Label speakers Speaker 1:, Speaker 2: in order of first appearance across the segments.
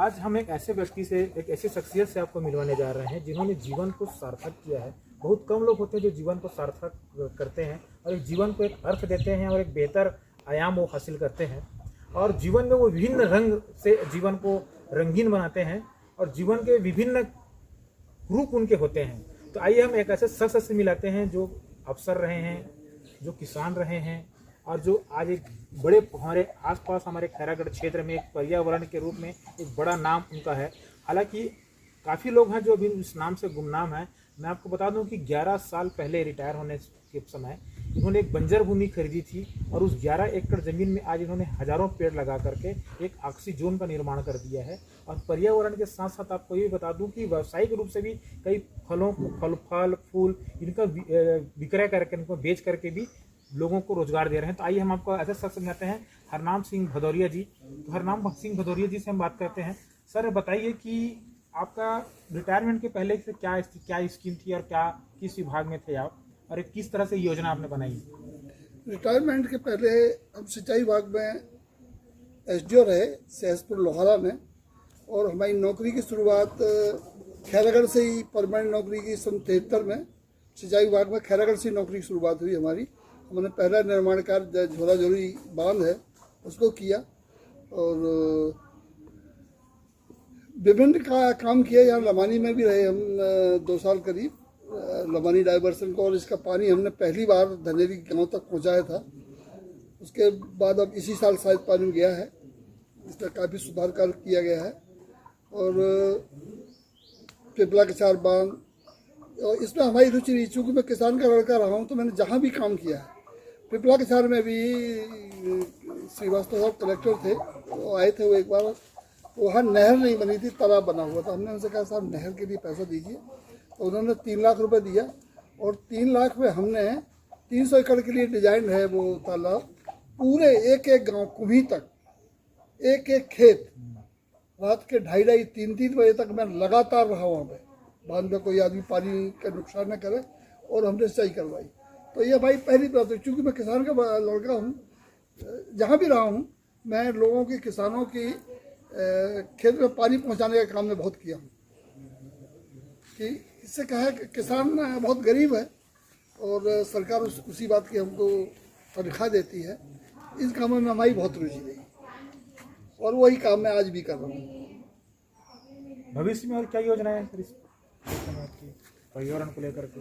Speaker 1: आज हम एक ऐसे व्यक्ति से, एक ऐसी शख्सियत से आपको मिलवाने जा रहे हैं जिन्होंने जीवन को सार्थक किया है। बहुत कम लोग होते हैं जो जीवन को सार्थक करते हैं और एक जीवन को एक अर्थ देते हैं और एक बेहतर आयाम वो हासिल करते हैं और जीवन में वो विभिन्न रंग से जीवन को रंगीन बनाते हैं और जीवन के विभिन्न रूप उनके होते हैं। तो आइए हम एक ऐसे शख्स से मिलाते हैं जो अफसर रहे हैं, जो किसान रहे हैं और जो आज एक बड़े हमारे आसपास हमारे खैरागढ़ क्षेत्र में एक पर्यावरण के रूप में एक बड़ा नाम उनका है। हालांकि काफ़ी लोग हैं जो अभी इस नाम से गुमनाम हैं। मैं आपको बता दूं कि 11 साल पहले रिटायर होने के समय इन्होंने एक बंजर भूमि खरीदी थी और उस 11 एकड़ ज़मीन में आज इन्होंने हज़ारों पेड़ लगा करके एक ऑक्सीजोन का निर्माण कर दिया है। और पर्यावरण के साथ साथ आपको ये भी बता दूं कि व्यावसायिक रूप से भी कई फल फूल इनका विक्रय करके, इनको बेच करके भी लोगों को रोजगार दे रहे हैं। तो आइए हम आपको ऐसे शख्स समझाते हैं, हरनाम सिंह भदौरिया जी। तो हरनाम सिंह भदौरिया जी से हम बात करते हैं। सर बताइए कि आपका रिटायरमेंट के पहले से क्या स्कीम थी और क्या किस विभाग में थे आप और किस तरह से योजना आपने बनाई?
Speaker 2: रिटायरमेंट के पहले हम सिंचाई विभाग में एसडीओ रहे सहसपुर लोहारा में, और हमारी नौकरी की शुरुआत खैरागढ़ से ही परमानेंट नौकरी की सन 73 में सिंचाई विभाग में खैरागढ़ से नौकरी की शुरुआत हुई हमारी। हमने पहला निर्माण कार्य झोलाझोरी बांध है उसको किया और विभिन्न काम किया। यहाँ लमानी में भी रहे हम 2 साल करीब, लमानी डाइवर्सन को, और इसका पानी हमने पहली बार धनेरी गांव तक पहुँचाया था। उसके बाद अब इसी साल शायद पानी गया है, इसमें काफ़ी सुधार कार्य किया गया है। और पिपला के 4 बांध, और इसमें हमारी रुचि रही, चूँकि मैं किसान का लड़का रहा हूँ तो मैंने जहाँ भी काम किया है। पिपला के 4 में भी श्रीवास्तव साहब कलेक्टर थे, वो आए थे, वो एक बार वहाँ नहर नहीं बनी थी, तालाब बना हुआ था। हमने उनसे कहा साहब नहर के लिए पैसा दीजिए, तो उन्होंने 3 लाख रुपए दिया और 3 लाख में हमने 300 एकड़ के लिए डिजाइन है वो तालाब, पूरे एक एक गांव कुम्ही तक, एक एक खेत, रात के 2:30 3 बजे तक मैं लगातार रहा वहाँ पे, बांध में कोई आदमी पानी का नुकसान न करे, और हमने सिंचाई करवाई। तो ये भाई पहली बात है, चूँकि मैं किसान का लड़का हूँ, जहाँ भी रहा हूँ मैं लोगों की, किसानों की खेत में पानी पहुँचाने का काम में बहुत किया हूँ। कि इससे क्या है कि किसान बहुत गरीब है और सरकार उसी बात की हमको तनख्वाह देती है। इस काम में हमारी बहुत रुचि रही और वही काम मैं आज भी कर रहा हूँ।
Speaker 1: भविष्य में और क्या योजना है पर्यावरण को लेकर के?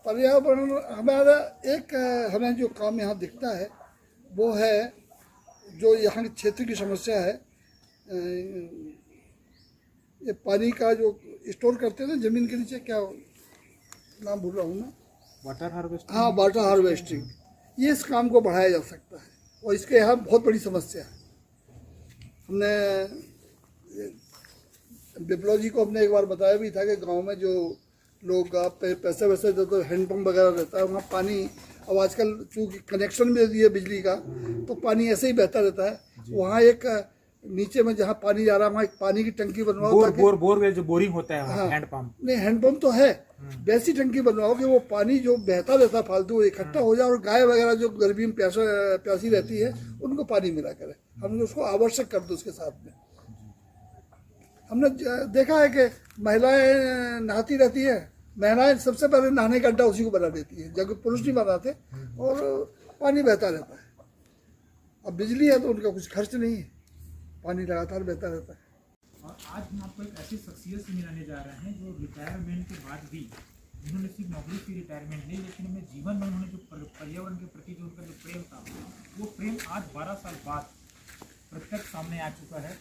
Speaker 2: पर्यावरण हमारा एक, हमें जो काम यहाँ दिखता है वो है जो यहाँ के क्षेत्र की समस्या है, ये पानी का जो स्टोर करते हैं ना जमीन के नीचे, क्या नाम भूल रहा हूँ मैं,
Speaker 1: वाटर हार्वेस्टिंग।
Speaker 2: हाँ, वाटर हार्वेस्टिंग, ये इस काम को बढ़ाया जा सकता है और इसके यहाँ बहुत बड़ी समस्या है। हमने विप्लव जी को हमने एक बार बताया भी था कि गांव में जो लोग आप पैसे वैसे देते तो हैंडपम्प वगैरह रहता है, वहाँ पानी, अब आजकल चूँकि कनेक्शन भी दिए बिजली का, तो पानी ऐसे ही बहता रहता है। वहाँ एक नीचे में जहाँ पानी जा रहा है वहाँ एक पानी की टंकी बनवाओ,
Speaker 1: बोर जो बोरिंग होता है, हाँ, हैंडपम्प
Speaker 2: नहीं, हैंडपम्प तो है, वैसी टंकी बनवाओ कि वो पानी जो बहता रहता फालतू इकट्ठा हो जाए और गाय वगैरह जो गर्मी में प्यासी रहती है उनको पानी मिला करे। हमने उसको आवश्यक कर दो। उसके साथ में हमने देखा है कि महिलाएं नहाती रहती है, महिलाएं सबसे पहले नहाने का अड्डा उसी को बना देती है, जबकि पुरुष नहीं बनाते, और पानी बहता रहता है। अब बिजली है तो उनका कुछ खर्च नहीं है, पानी लगातार बहता रहता है।
Speaker 1: और आज हम आपको एक ऐसी शख्सियत से मिलाने जा रहे हैं जो रिटायरमेंट के बाद भी, जिन्होंने सिर्फ नौकरी की रिटायरमेंट नहीं, लेकिन उन्हें जीवन में उन्होंने जो पर्यावरण के प्रति जो उनका जो प्रेम था, वो प्रेम आज 12 साल बाद प्रत्यक्ष सामने आ चुका है।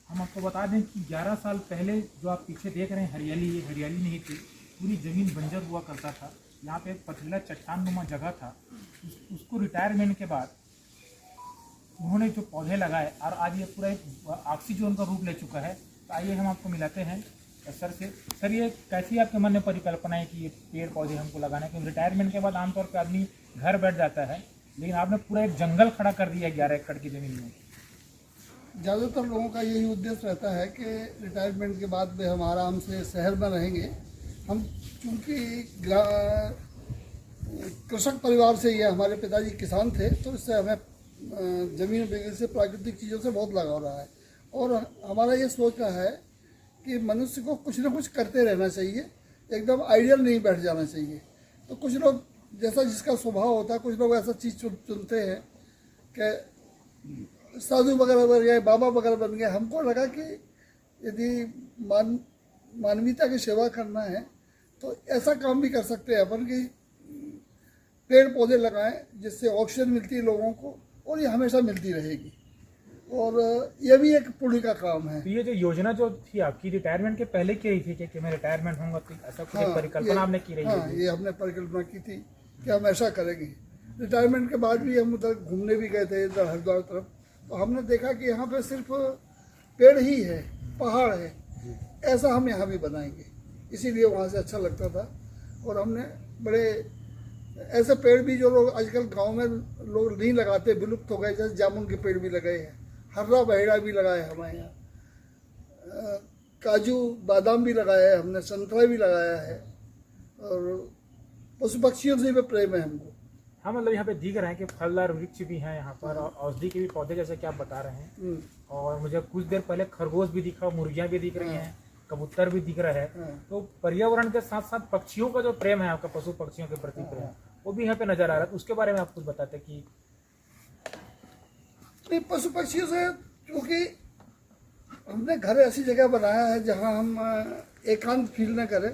Speaker 1: हम आपको बता दें कि 11 साल पहले जो आप पीछे देख रहे हैं हरियाली, ये हरियाली नहीं थी, पूरी ज़मीन बंजर हुआ करता था। यहाँ पे एक पथरीला चट्टान-नुमा जगह था, उसको रिटायरमेंट के बाद उन्होंने जो पौधे लगाए और आज ये पूरा एक ऑक्सीजन का रूप ले चुका है। तो आइए हम आपको मिलाते हैं सर से। सर, ये कैसी आपके मन में परिकल्पना है कि ये पेड़ पौधे हमको लगाना, क्योंकि रिटायरमेंट के बाद आमतौर पर आदमी घर बैठ जाता है, लेकिन आपने पूरा एक जंगल खड़ा कर दिया 11 एकड़ की ज़मीन में।
Speaker 2: ज़्यादातर लोगों का यही उद्देश्य रहता है कि रिटायरमेंट के बाद में हम आराम से शहर में रहेंगे। हम चूँकि कृषक परिवार से ही है, हमारे पिताजी किसान थे, तो इससे हमें ज़मीन वगैरह से, प्राकृतिक चीज़ों से बहुत लगाव रहा है। और हमारा ये सोचना है कि मनुष्य को कुछ ना कुछ करते रहना चाहिए, एकदम आइडियल नहीं बैठ जाना चाहिए। तो कुछ लोग जैसा जिसका स्वभाव होता है, कुछ लोग ऐसा चीज़ चुनते हैं कि साधु वगैरह बन गए, बाबा वगैरह बन गए। हमको लगा कि यदि मानवीयता की सेवा करना है तो ऐसा काम भी कर सकते हैं अपन कि पेड़ पौधे लगाएं, जिससे ऑक्सीजन मिलती है लोगों को, और ये हमेशा मिलती रहेगी। और ये भी एक पुण्य का काम है।
Speaker 1: तो ये जो योजना जो थी आपकी रिटायरमेंट के पहले की रही थी कि मैं रिटायरमेंट होऊंगा, तो ऐसा कुछ एक परिकल्पना आपने की रही है?
Speaker 2: हाँ, ये हमने परिकल्पना की थी कि हम ऐसा करेंगे। रिटायरमेंट के बाद भी हम उधर घूमने भी गए थे, इधर हरिद्वार तरफ, तो हमने देखा कि यहाँ पे सिर्फ पेड़ ही है, पहाड़ है, ऐसा हम यहाँ भी बनाएंगे। इसीलिए वहाँ से अच्छा लगता था। और हमने बड़े ऐसे पेड़ भी जो लोग आजकल गांव में लोग नहीं लगाते, विलुप्त हो गए, जैसे जामुन के पेड़ भी लगाए हैं, हर्रा बहेड़ा भी लगाया है हमारे यहाँ, काजू बादाम भी लगाया है हमने, संतरा भी लगाया है, और पशु पक्षियों से भी प्रेम है हमको।
Speaker 1: हाँ, मतलब यहाँ पे दिख रहे हैं कि फलदार वृक्ष भी हैं यहाँ पर, और औषधि के भी पौधे जैसे कि आप बता रहे हैं। और मुझे कुछ देर पहले खरगोश भी दिखा, मुर्गियाँ भी दिख रही हैं, कबूतर भी दिख रहा है। तो पर्यावरण के साथ साथ पक्षियों का जो प्रेम है आपका, पशु पक्षियों के प्रति प्रेम, वो भी यहाँ पे नजर आ रहा है। तो उसके बारे में आप कुछ बताते कि
Speaker 2: नहीं, पशु पक्षियों से, क्योंकि हमने घर ऐसी जगह बनाया है जहाँ हम एकांत फील न करें,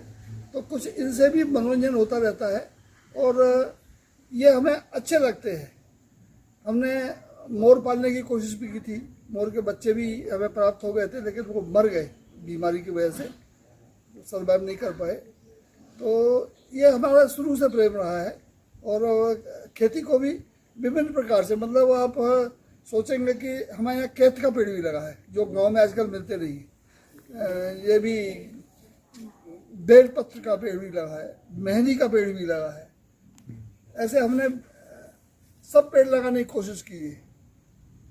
Speaker 2: तो कुछ इनसे भी मनोरंजन होता रहता है और ये हमें अच्छे लगते हैं। हमने मोर पालने की कोशिश भी की थी, मोर के बच्चे भी हमें प्राप्त हो गए थे, लेकिन वो मर गए बीमारी की वजह से, सर्वाइव नहीं कर पाए। तो ये हमारा शुरू से प्रेम रहा है। और खेती को भी विभिन्न प्रकार से, मतलब आप सोचेंगे कि हमारे यहाँ केथ का पेड़ भी लगा है, जो गांव में आजकल मिलते नहीं। ये भी बेलपत्र का पेड़ भी लगा है, मेहंदी का पेड़ भी लगा है। ऐसे हमने सब पेड़ लगाने की कोशिश की है।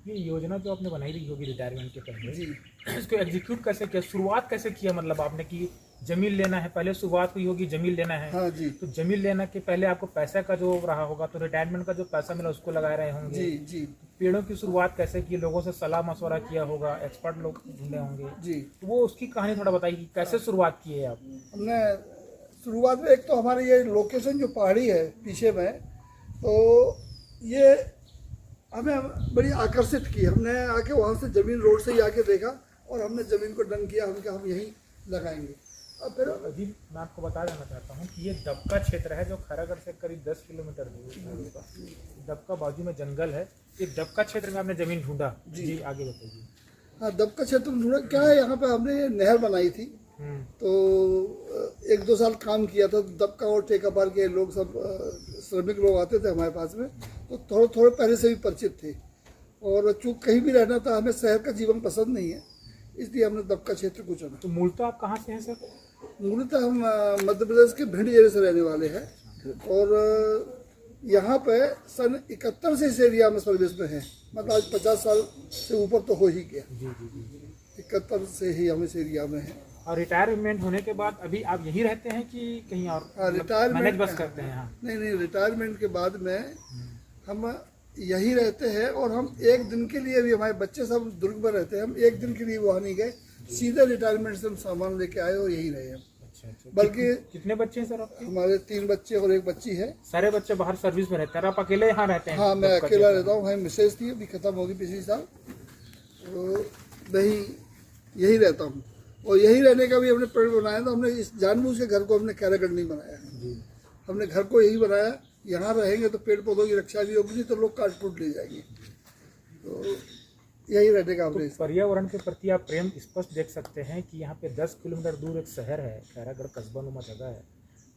Speaker 1: ये योजना जो आपने बनाई थी होगी रिटायरमेंट के पहले,
Speaker 2: जी,
Speaker 1: इसको एग्जीक्यूट कैसे किया, शुरुआत कैसे किया? मतलब आपने की जमीन लेना है, पहले शुरुआत हुई होगी जमीन लेना है।
Speaker 2: हाँ जी,
Speaker 1: तो जमीन लेना के पहले आपको पैसे का जो रहा होगा, तो रिटायरमेंट का जो पैसा मिला उसको लगा रहे होंगे।
Speaker 2: जी, जी,
Speaker 1: पेड़ों की शुरुआत कैसे की, लोगों से सलाह मशवरा किया होगा, एक्सपर्ट लोग ढूंढे होंगे।
Speaker 2: जी।
Speaker 1: तो वो उसकी कहानी थोड़ा बताइए कि कैसे शुरुआत की है आप?
Speaker 2: हमने शुरुआत में, एक तो हमारी ये लोकेशन जो पहाड़ी है पीछे में, तो ये हमें बड़ी आकर्षित की। हमने आके वहाँ से ज़मीन रोड से ही आके देखा और हमने ज़मीन को डन किया, हम यहीं लगाएंगे। अब फिर
Speaker 1: अभी मैं आपको बता देना चाहता हूँ कि ये दबका क्षेत्र है जो खैरागढ़ से करीब 10 किलोमीटर दूर होगा। दबका बाजू में जंगल है, ये दबका क्षेत्र में आपने ज़मीन ढूंढा। जी, आगे बताइए।
Speaker 2: हाँ, दबका क्षेत्र में ढूंढा। क्या है, यहाँ पे हमने ये नहर बनाई थी, तो 1-2 साल काम किया था। दबका और टेकापार के लोग सब श्रमिक लोग आते थे हमारे पास में, तो थोड़े थोड़े पहले से भी परिचित थे। और चूँकि कहीं भी रहना था, हमें शहर का जीवन पसंद नहीं है, इसलिए हमने दबका क्षेत्र को चुना।
Speaker 1: तो मूलतः आप कहाँ से हैं सर?
Speaker 2: मूलतः हम मध्य प्रदेश के भिंड जिले से रहने वाले हैं, और यहाँ पे सन 71 से इस एरिया में सर्विस में है। मतलब आज 50 साल से ऊपर तो हो ही गया।
Speaker 1: जी जी जी।
Speaker 2: 71 से ही हम इस एरिया में हैं।
Speaker 1: और रिटायरमेंट होने के बाद अभी आप यहीं रहते हैं कि कहीं और?
Speaker 2: रिटायरमेंट
Speaker 1: मैनेज बस करते हैं? हाँ।
Speaker 2: नहीं, रिटायरमेंट के बाद में हम यहीं रहते हैं। और हम एक दिन के लिए भी, हमारे बच्चे सब दुर्ग में रहते हैं, हम एक दिन के लिए वहाँ नहीं गए, सीधे रिटायरमेंट से हम सामान लेके आए और यहीं रहे हम।
Speaker 1: अच्छा।
Speaker 2: बल्कि
Speaker 1: कितने बच्चे हैं सर आपके?
Speaker 2: हमारे 3 बच्चे और 1 बच्ची है।
Speaker 1: सारे बच्चे बाहर सर्विस में रहते हैं, आप अकेले यहाँ रहते हैं?
Speaker 2: हाँ, मैं अकेला रहता हूँ। हमारी मिसेज थी, अभी खत्म होगी पिछले साल, तो मैं यही रहता हूँ। और यही रहने का भी हमने प्रण बनाया था। हमने इस जानबूझ के घर को हमने खैरागढ़ नहीं बनाया, हमने घर को यही बनाया। यहाँ रहेंगे तो पेड़ पौधों की रक्षा भी होगी, नहीं तो लोग काट फूट ले जाएंगे। तो यही रहने का हमने।
Speaker 1: पर्यावरण के प्रति आप प्रेम स्पष्ट देख सकते हैं कि यहाँ पे 10 किलोमीटर दूर एक शहर है, खैरागढ़ कस्बा नुमा जगह है।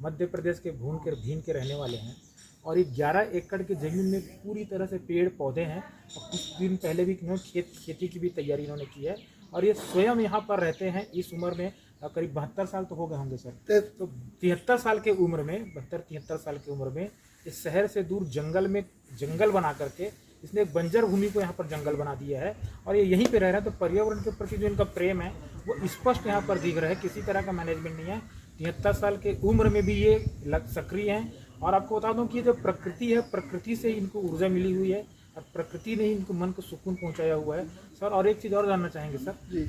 Speaker 1: मध्य प्रदेश के भीम के रहने वाले हैं, और ये 11 एकड़ की ज़मीन में पूरी तरह से पेड़ पौधे हैं। और कुछ दिन पहले भी खेती की भी तैयारी इन्होंने की है, और ये स्वयं यहाँ पर रहते हैं। इस उम्र में करीब 72 साल तो हो गए होंगे सर, तो 73 साल की उम्र में, 72-73 साल की उम्र में इस शहर से दूर जंगल में जंगल बना करके इसने एक बंजर भूमि को यहाँ पर जंगल बना दिया है, और ये यहीं पे रह रहे हैं। तो पर्यावरण के प्रति जो इनका प्रेम है वो स्पष्ट यहाँ पर दिख रहा है। किसी तरह का मैनेजमेंट नहीं है। 73 साल के उम्र में भी ये सक्रिय हैं। और आपको बता दूं कि ये जो प्रकृति है, प्रकृति से इनको ऊर्जा मिली हुई है, और प्रकृति ने इनको मन को सुकून पहुँचाया हुआ है। सर और एक चीज़ और जानना चाहेंगे सर,
Speaker 2: जी।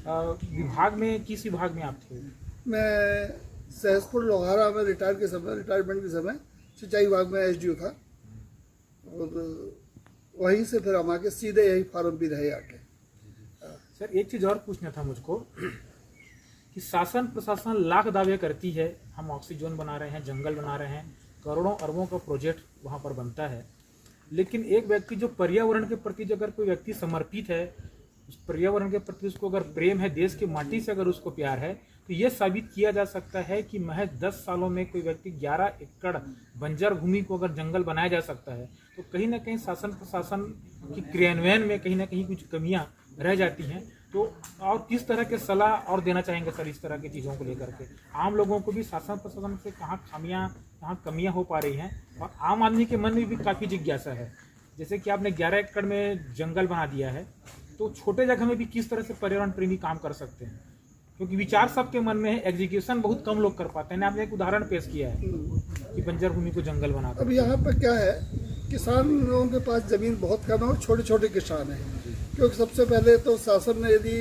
Speaker 1: विभाग में किस विभाग में आप थे?
Speaker 2: मैं सहसपुर लोहारा में रिटायरमेंट के समय सिंचाई विभाग में एसडीओ था, और वहीं से फिर हम आके सीधे यही फार्म भी रहे आके।
Speaker 1: सर एक चीज़ और पूछना था मुझको कि शासन प्रशासन लाख दावे करती है, हम ऑक्सीजन बना रहे हैं, जंगल बना रहे हैं, करोड़ों अरबों का प्रोजेक्ट वहाँ पर बनता है, लेकिन एक व्यक्ति जो पर्यावरण के प्रति जो अगर कोई व्यक्ति समर्पित है, उस पर्यावरण के प्रति उसको अगर प्रेम है, देश की माटी से अगर उसको प्यार है, तो ये साबित किया जा सकता है कि महज 10 सालों में कोई व्यक्ति 11 एकड़ बंजर भूमि को अगर जंगल बनाया जा सकता है, तो कहीं ना कहीं शासन प्रशासन की क्रियान्वयन में कहीं ना कहीं कुछ कमियां रह जाती हैं। तो और किस तरह के सलाह और देना चाहेंगे सर इस तरह की चीज़ों को लेकर के? आम लोगों को भी शासन प्रशासन से कहाँ खामियां, कहाँ कमियां हो पा रही हैं, और आम आदमी के मन में भी काफ़ी जिज्ञासा है। जैसे कि आपने 11 एकड़ में जंगल बना दिया है, तो छोटे जगह में भी किस तरह से पर्यावरण प्रेमी काम कर सकते हैं? क्योंकि विचार सबके मन में है, एग्जीक्यूशन बहुत कम लोग कर पाते हैं। आपने एक उदाहरण पेश किया है कि बंजर भूमि को जंगल बना
Speaker 2: अब यहाँ पर क्या है, किसान लोगों के पास ज़मीन बहुत कम है और छोटे छोटे किसान हैं। क्योंकि सबसे पहले तो शासन ने यदि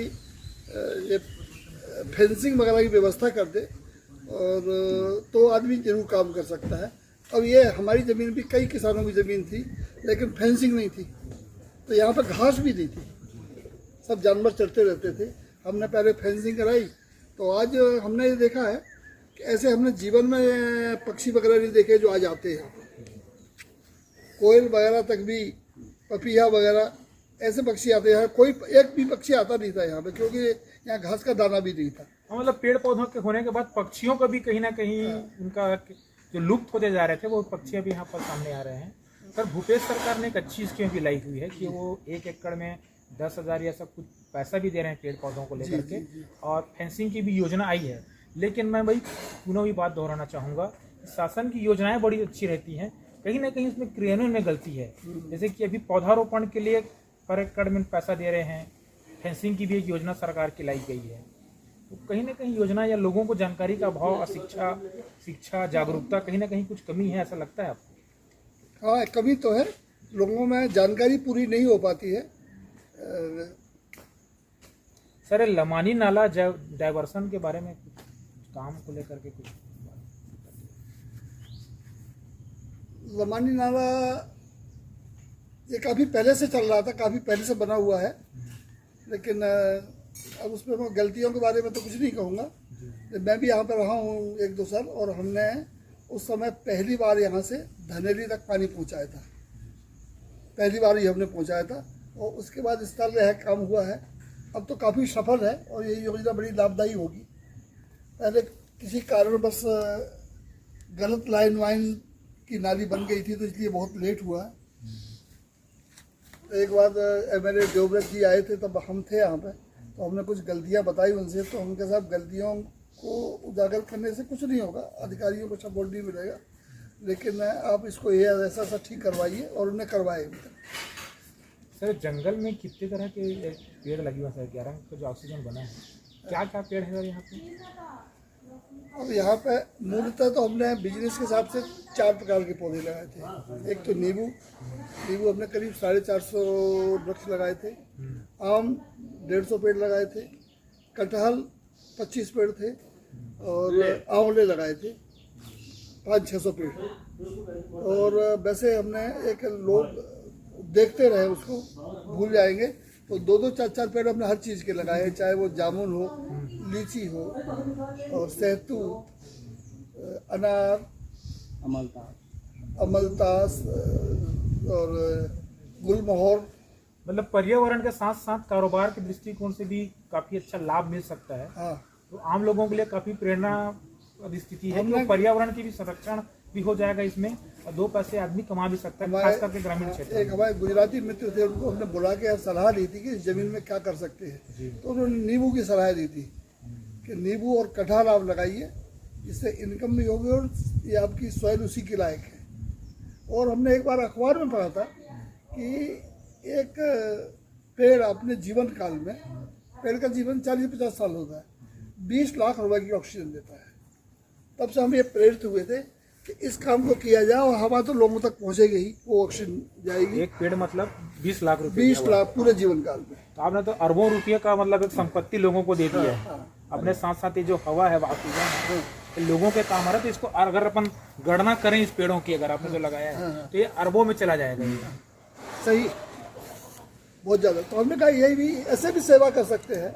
Speaker 2: ये फेंसिंग वगैरह की व्यवस्था कर दे और तो आदमी जरूर काम कर सकता है। अब ये हमारी ज़मीन भी कई किसानों की ज़मीन थी, लेकिन फेंसिंग नहीं थी, तो यहाँ पर घास भी नहीं थी, सब जानवर चलते रहते थे। हमने पहले फेंसिंग कराई, तो आज हमने ये देखा है कि ऐसे हमने जीवन में पक्षी वगैरह नहीं देखे जो आज आते हैं। कोयल वगैरह तक भी, पपीहा वगैरह ऐसे पक्षी आते हैं। कोई एक भी पक्षी आता नहीं था यहाँ पे, क्योंकि यहाँ घास का दाना भी नहीं था।
Speaker 1: मतलब पेड़ पौधों के होने के बाद पक्षियों का भी कहीं ना कहीं उनका जो लुप्त होते जा रहे थे, वो पक्षी अभी यहाँ पर सामने आ रहे हैं। सर भूपेश सरकार ने एक अच्छी स्कीम भी लाई हुई है कि वो 1 एकड़ में 10,000 या सब कुछ पैसा भी दे रहे हैं पेड़ पौधों को लेकर के, और फेंसिंग की भी योजना आई है। लेकिन मैं भाई पुनः भी बात दोहराना चाहूँगा, शासन की योजनाएं बड़ी अच्छी रहती हैं, कहीं ना कहीं उसमें क्रियान्वयन में गलती है। जैसे कि अभी पौधारोपण के लिए पर एकड़ में पैसा दे रहे हैं, फेंसिंग की भी एक योजना सरकार की लाई गई है, तो कहीं ना कहीं योजना या लोगों को जानकारी का अभाव, शिक्षा जागरूकता, कहीं ना कहीं कुछ कमी है, ऐसा लगता है आपको?
Speaker 2: हाँ, कमी तो है, लोगों में जानकारी पूरी नहीं हो पाती है।
Speaker 1: सर लमानी नाला डाइवर्सन के बारे में कुछ काम को लेकर के कुछ?
Speaker 2: लमानी नाला ये काफ़ी पहले से चल रहा था, काफ़ी पहले से बना हुआ है, लेकिन अब उसमें मैं गलतियों के बारे में तो कुछ नहीं कहूँगा। मैं भी यहाँ पर रहा हूँ 1-2 साल, और हमने उस समय पहली बार यहाँ से धनेली तक पानी पहुँचाया था, पहली बार ही हमने पहुँचाया था, और उसके बाद इस तरह काम हुआ है। अब तो काफ़ी सफल है और ये योजना बड़ी लाभदायी होगी। पहले किसी कारण बस गलत लाइन वाइन की नाली बन गई थी, तो इसलिए बहुत लेट हुआ है। एक बार एमएलए देवव्रत जी आए थे, तब हम थे यहाँ पे, तो हमने कुछ गलतियाँ बताई उनसे, तो उनके साथ गलतियों को उजागर करने से कुछ नहीं होगा, अधिकारियों को सपोर्ट नहीं मिलेगा, लेकिन आप इसको ये ऐसा ठीक करवाइए, और उन्हें करवाए।
Speaker 1: सर जंगल में कितने तरह के पेड़ लगे हुए हैं? 11 का जो ऑक्सीजन बना है, क्या क्या पेड़ है सर यहाँ पे?
Speaker 2: अब यहाँ पे मूलतः तो हमने बिजनेस के हिसाब से 4 प्रकार के पौधे लगाए थे। एक तो नींबू हमने करीब 450 वृक्ष लगाए थे, आम 150 पेड़ लगाए थे, कटहल 25 पेड़ थे, और आंवले लगाए थे 500-600 पेड़। और वैसे हमने एक लोग देखते रहे, उसको भूल जाएंगे, तो 2-2, 4-4 पेड़ हमने हर चीज़ के लगाए हैं, चाहे वो जामुन हो, लीची हो, और सहतूत, अनार, अमलतास और गुलमोहर।
Speaker 1: मतलब पर्यावरण के साथ साथ कारोबार के दृष्टिकोण से भी काफी अच्छा लाभ मिल सकता है।
Speaker 2: हाँ,
Speaker 1: तो आम लोगों के लिए काफी प्रेरणा स्थिति है कि पर्यावरण की भी संरक्षण भी हो जाएगा इसमें, और 2 पैसे आदमी कमा भी सकता है, खास करके ग्रामीण क्षेत्र।
Speaker 2: एक हमारे गुजराती मित्र थे, उनको हमने बुला के सलाह दी थी कि इस जमीन में क्या कर सकते हैं, तो उन्होंने नींबू की सलाह दी थी कि नींबू और कटहल आप लगाइए, इससे इनकम भी होगी और ये आपकी सॉइल उसी के लायक है। और हमने एक बार अखबार में पढ़ा था कि एक पेड़ अपने जीवन काल में, पेड़ का जीवन 40-50 साल होता है, 20 लाख रुपए की ऑक्सीजन देता है। तब से हम ये प्रेरित हुए थे कि इस काम को किया जाए और हवा तो लोगों तक पहुंचेगी ही, वो ऑक्सीजन जाएगी।
Speaker 1: एक पेड़ मतलब 20 लाख रुपए
Speaker 2: 20 लाख पूरे जीवन काल में।
Speaker 1: तो आपने तो अरबों रुपये का मतलब एक संपत्ति लोगों को दे दी है।
Speaker 2: हाँ।
Speaker 1: अपने साथ साथ ये जो हवा है ऑक्सीजन है ये लोगों के काम आ रहा है। तो इसको अगर अपन गणना करें इस पेड़ों की, अगर आपने जो लगाया है तो ये अरबों में चला जाएगा ये।
Speaker 2: सही, बहुत ज़्यादा। तो हमने कहा यही भी ऐसे भी सेवा कर सकते हैं।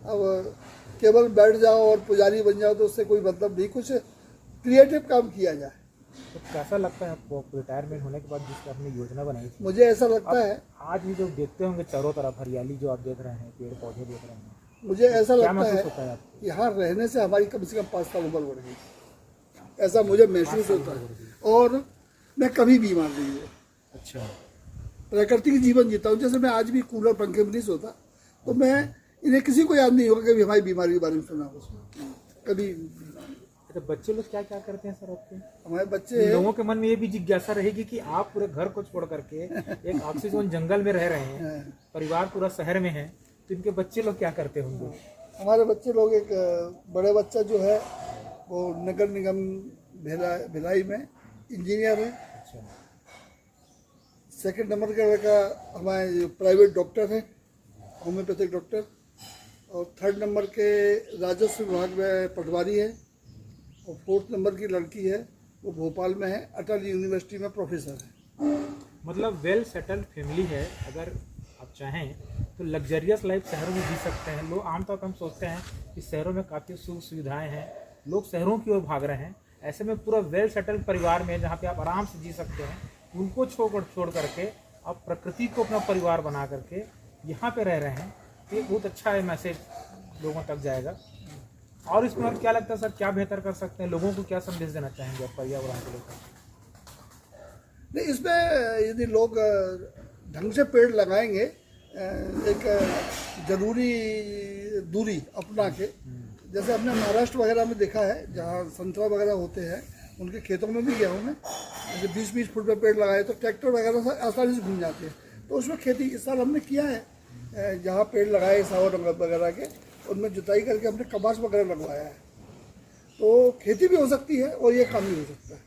Speaker 2: अब केवल बैठ जाओ और पुजारी बन जाओ तो उससे कोई मतलब नहीं, कुछ क्रिएटिव काम किया जाए।
Speaker 1: तो कैसा लगता है आपको रिटायरमेंट होने के बाद जिसकी आपने योजना बनाई थी?
Speaker 2: मुझे ऐसा लगता है,
Speaker 1: आज भी जो देखते होंगे चारों तरफ हरियाली जो आप देख रहे हैं, पेड़ पौधे देख रहे हैं,
Speaker 2: मुझे ऐसा
Speaker 1: क्या
Speaker 2: लगता
Speaker 1: महसूस
Speaker 2: है
Speaker 1: होता है आपको?
Speaker 2: कि यहाँ रहने से हमारी कम से कम 5 साल उम्र बढ़ गई, ऐसा मुझे महसूस होता है। और मैं कभी बीमार नहीं हुआ।
Speaker 1: अच्छा,
Speaker 2: प्राकृतिक जीवन जीता हूँ। जैसे मैं आज भी कूलर पंखे में नहीं सोता, तो मैं इन्हें किसी को याद नहीं होगा कभी हमारी बीमारी के बारे में सुना हो कभी।
Speaker 1: तो बच्चे लोग क्या क्या करते हैं सर आपके?
Speaker 2: हमारे बच्चे,
Speaker 1: लोगों के मन में ये भी जिज्ञासा रहेगी कि आप पूरे घर को छोड़ करके एक ऑक्सीजन जंगल में रह रहे हैं, परिवार पूरा शहर में है, तो इनके बच्चे लोग क्या करते होंगे?
Speaker 2: हमारे बच्चे लोग, एक बड़े बच्चा जो है वो नगर निगम भिलाई में इंजीनियर है।
Speaker 1: अच्छा,
Speaker 2: सेकंड नंबर का लड़का हमारे प्राइवेट डॉक्टर है, होम्योपैथिक डॉक्टर। और थर्ड नंबर के राजस्व विभाग में पटवारी है। और फोर्थ नंबर की लड़की है, वो भोपाल में है, अटल यूनिवर्सिटी में प्रोफेसर है।
Speaker 1: मतलब वेल सेटल्ड फैमिली है। अगर आप चाहें तो लग्जरियस लाइफ शहरों में जी सकते हैं। लोग आमतौर पर हम सोचते हैं कि शहरों में काफ़ी सुख सुविधाएं हैं, लोग शहरों की ओर भाग रहे हैं। ऐसे में पूरा वेल सेटल्ड परिवार में जहाँ पे आप आराम से जी सकते हैं, उनको छोड़ करके आप प्रकृति को अपना परिवार बना करके यहाँ पे रह रहे हैं, तो ये बहुत अच्छा है, मैसेज लोगों तक जाएगा। और इसमें और क्या लगता है सर, क्या बेहतर कर सकते हैं? लोगों को क्या संदेश देना चाहेंगे आप पर्यावरण को लेकर?
Speaker 2: नहीं, इसमें यदि लोग ढंग से पेड़ लगाएंगे, एक जरूरी दूरी अपना के, जैसे हमने महाराष्ट्र वगैरह में देखा है जहाँ संतरा वगैरह होते हैं, उनके खेतों में भी गया हूँ मैं। जैसे 20-20 फुट पे पेड़ लगाए तो ट्रैक्टर वगैरह से आसानी से घूम जाते हैं। तो उसमें खेती इस साल हमने किया है, जहाँ पेड़ लगाए सावर वगैरह के, उनमें जुताई करके हमने कपास वगैरह लगवाया है। तो खेती भी हो सकती है और ये काम भी हो सकता है।